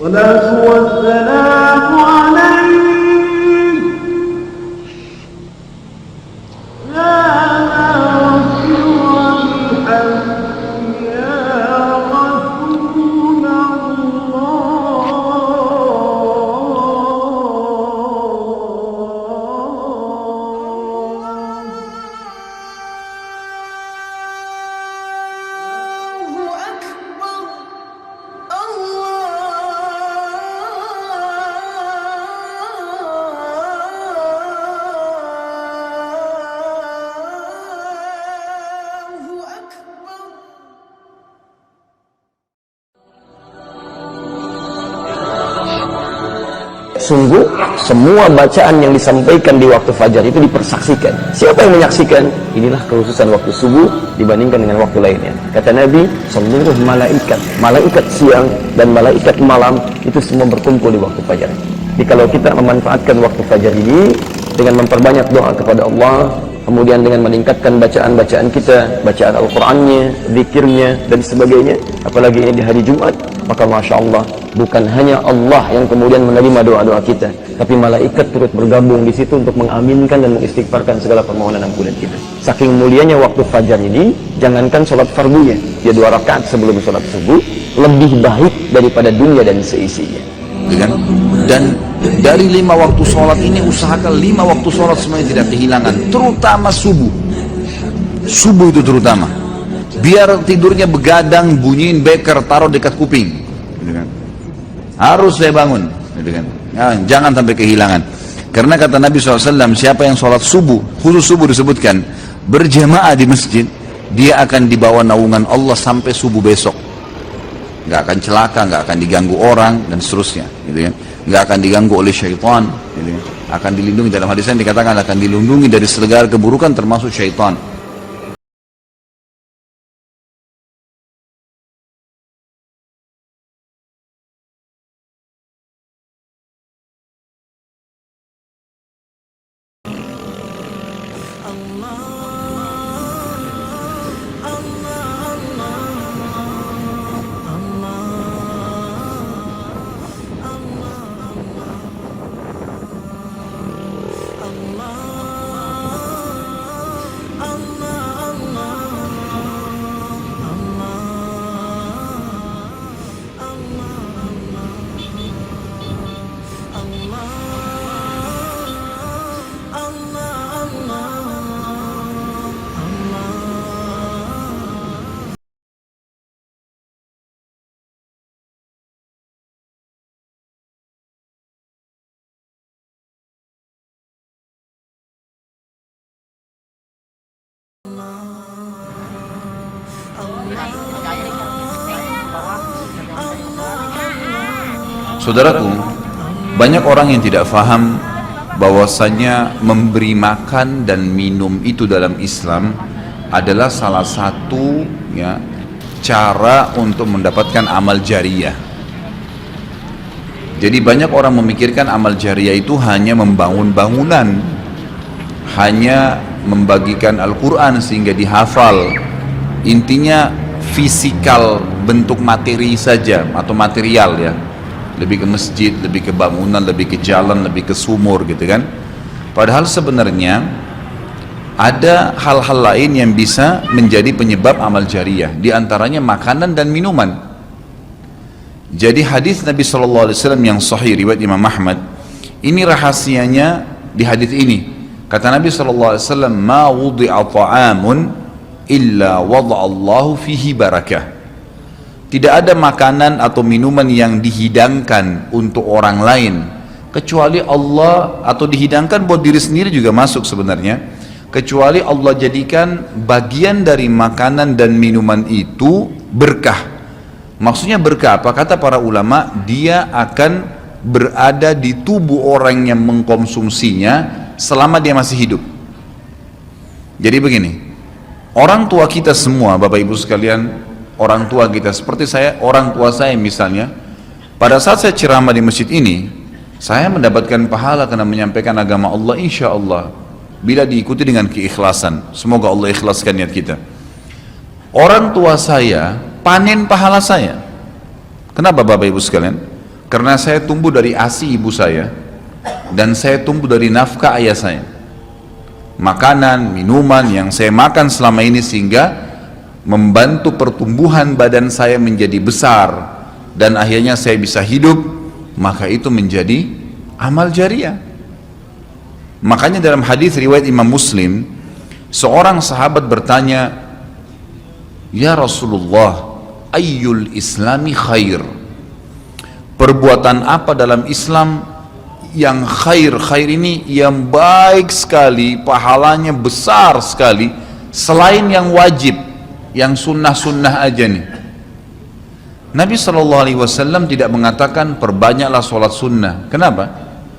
والصلاة والسلام عليك يا ناصر الحق يا رسول Sungguh semua bacaan yang disampaikan di waktu fajar itu dipersaksikan. Siapa yang menyaksikan? Inilah kekhususan waktu subuh dibandingkan dengan waktu lainnya. Kata Nabi, seluruh malaikat siang dan malaikat malam itu semua berkumpul di waktu fajar. Jadi kalau kita memanfaatkan waktu fajar ini dengan memperbanyak doa kepada Allah, kemudian dengan meningkatkan bacaan-bacaan kita, bacaan Al-Qur'annya, zikirnya dan sebagainya, apalagi ini di hari Jumat, maka Masya Allah, bukan hanya Allah yang kemudian menerima doa-doa kita, tapi malaikat turut bergabung di situ untuk mengaminkan dan mengistighfarkan segala permohonan ampunan kita. Saking mulianya waktu fajar ini, jangankan sholat fardunya, dia 2 rakaat sebelum sholat subuh, lebih baik daripada dunia dan seisinya. Dan dari 5 waktu sholat ini, usahakan 5 waktu sholat semuanya tidak kehilangan, terutama subuh. Subuh itu terutama. Biar tidurnya begadang, bunyiin beker, taruh dekat kuping. Harus saya bangun. Jangan sampai kehilangan. Karena kata Nabi SAW, siapa yang sholat subuh, khusus subuh disebutkan, berjamaah di masjid, dia akan dibawa naungan Allah sampai subuh besok. Nggak akan celaka, nggak akan diganggu orang, dan seterusnya. Nggak akan diganggu oleh syaitan. Akan dilindungi, dalam hadis yang dikatakan akan dilindungi dari segala keburukan termasuk syaitan. Saudaraku, banyak orang yang tidak faham bahwasanya memberi makan dan minum itu dalam Islam adalah salah satu cara untuk mendapatkan amal jariyah. Jadi banyak orang memikirkan amal jariyah itu hanya membangun bangunan, hanya membagikan Al-Quran sehingga dihafal. Intinya fisikal, bentuk materi saja atau material ya. Lebih ke masjid, lebih ke bangunan, lebih ke jalan, lebih ke sumur gitu kan. Padahal sebenarnya ada hal-hal lain yang bisa menjadi penyebab amal jariyah, di antaranya makanan dan minuman. Jadi hadis Nabi SAW yang sahih riwayat Imam Ahmad, ini rahasianya di hadis ini. Kata Nabi SAW, ma wudi'a ta'amun illa wada'allahu fihi barakah. Tidak ada makanan atau minuman yang dihidangkan untuk orang lain kecuali Allah, atau dihidangkan buat diri sendiri juga masuk sebenarnya, kecuali Allah jadikan bagian dari makanan dan minuman itu berkah. Maksudnya berkah apa? Kata para ulama, dia akan berada di tubuh orang yang mengkonsumsinya selama dia masih hidup. Jadi begini, orang tua kita semua, Bapak Ibu sekalian, orang tua kita, seperti saya, orang tua saya misalnya, pada saat saya ceramah di masjid ini, saya mendapatkan pahala karena menyampaikan agama Allah, insya Allah, bila diikuti dengan keikhlasan. Semoga Allah ikhlaskan niat kita. Orang tua saya panen pahala saya. Kenapa Bapak Ibu sekalian? Karena saya tumbuh dari ASI ibu saya, dan saya tumbuh dari nafkah ayah saya. Makanan, minuman yang saya makan selama ini sehingga membantu pertumbuhan badan saya menjadi besar, dan akhirnya saya bisa hidup, maka itu menjadi amal jariah. Makanya dalam hadis riwayat Imam Muslim, seorang sahabat bertanya, "Ya Rasulullah, ayyul islami khair?" Perbuatan apa dalam Islam yang khair? Khair ini yang baik sekali, pahalanya besar sekali, selain yang wajib, yang sunnah-sunnah aja nih. Nabi SAW tidak mengatakan perbanyaklah sholat sunnah. Kenapa?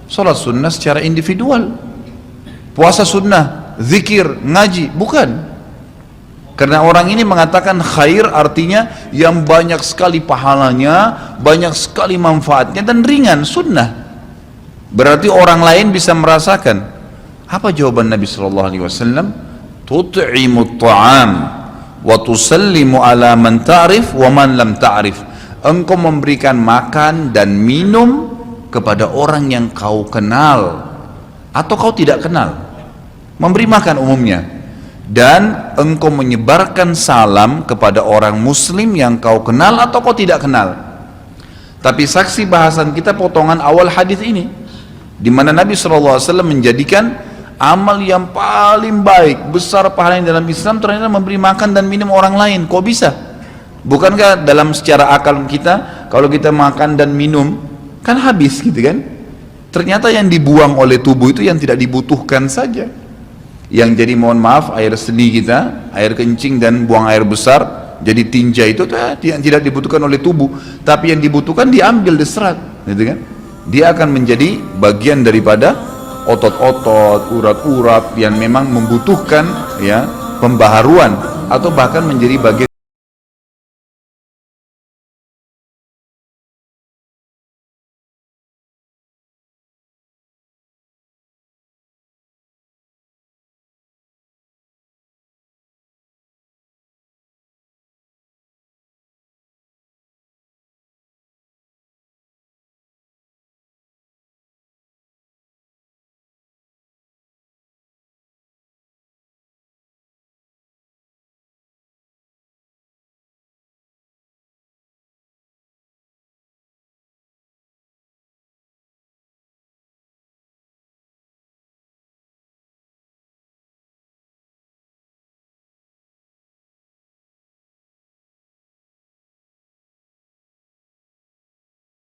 Sholat sunnah secara individual, puasa sunnah, zikir, ngaji, bukan. Karena orang ini mengatakan khair artinya yang banyak sekali pahalanya, banyak sekali manfaatnya, dan ringan, sunnah. Berarti orang lain bisa merasakan. Apa jawaban Nabi SAW? Tut'imut ta'am wa tusallimu ala man ta'rif wa man lam ta'rif. Engkau memberikan makan dan minum kepada orang yang kau kenal atau kau tidak kenal. Memberi makan umumnya. Dan engkau menyebarkan salam kepada orang muslim yang kau kenal atau kau tidak kenal. Tapi saksi bahasan kita potongan awal hadis ini, di mana Nabi SAW menjadikan amal yang paling baik, besar pahalanya dalam Islam ternyata memberi makan dan minum orang lain. Kok bisa? Bukankah dalam secara akal kita, kalau kita makan dan minum kan habis gitu kan? Ternyata yang dibuang oleh tubuh itu yang tidak dibutuhkan saja. Yang jadi, mohon maaf, air seni kita, air kencing dan buang air besar jadi tinja, itu yang tidak dibutuhkan oleh tubuh, tapi yang dibutuhkan diambil, diserat, gitu kan? Dia akan menjadi bagian daripada otot-otot, urat-urat yang memang membutuhkan ya pembaharuan, atau bahkan menjadi bagian